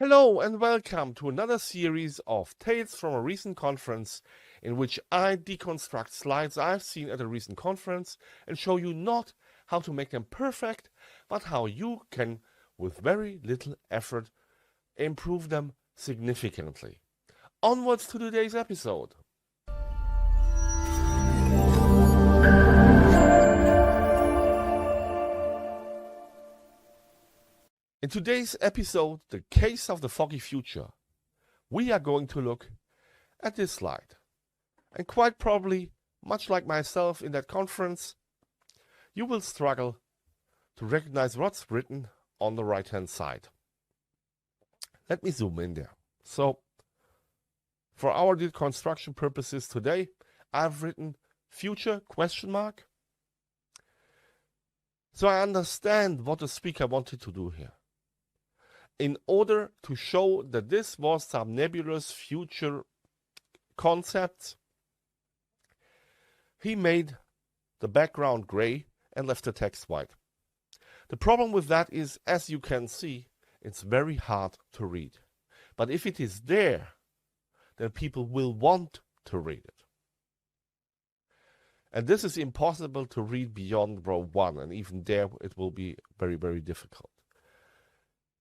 Hello and welcome to another series of Tales from a Recent Conference in which I deconstruct slides I've seen at a recent conference and show you not how to make them perfect, but how you can, with very little effort, improve them significantly. Onwards to today's episode. In today's episode, The Case of the Foggy Future, we are going to look at this slide. And quite probably, much like myself in that conference, you will struggle to recognize what's written on the right-hand side. Let me zoom in there. So, for our deconstruction purposes today, I've written future ? So I understand what the speaker wanted to do here. In order to show that this was some nebulous future concept, he made the background gray and left the text white. The problem with that is, as you can see, it's very hard to read. But if it is there, then people will want to read it. And this is impossible to read beyond row 1, and even there it will be very, very difficult.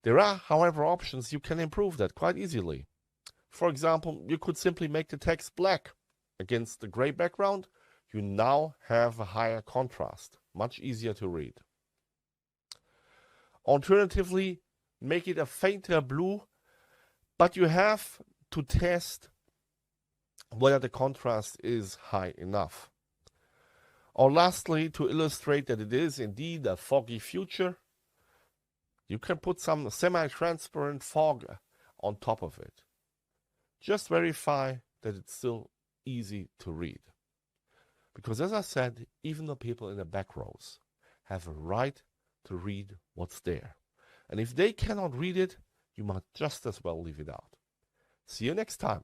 There are, however, options you can improve that quite easily. For example, you could simply make the text black against the gray background. You now have a higher contrast, much easier to read. Alternatively, make it a fainter blue, but you have to test whether the contrast is high enough. Or lastly, to illustrate that it is indeed a foggy future, you can put some semi-transparent fog on top of it. Just verify that it's still easy to read. Because as I said, even the people in the back rows have a right to read what's there. And if they cannot read it, you might just as well leave it out. See you next time.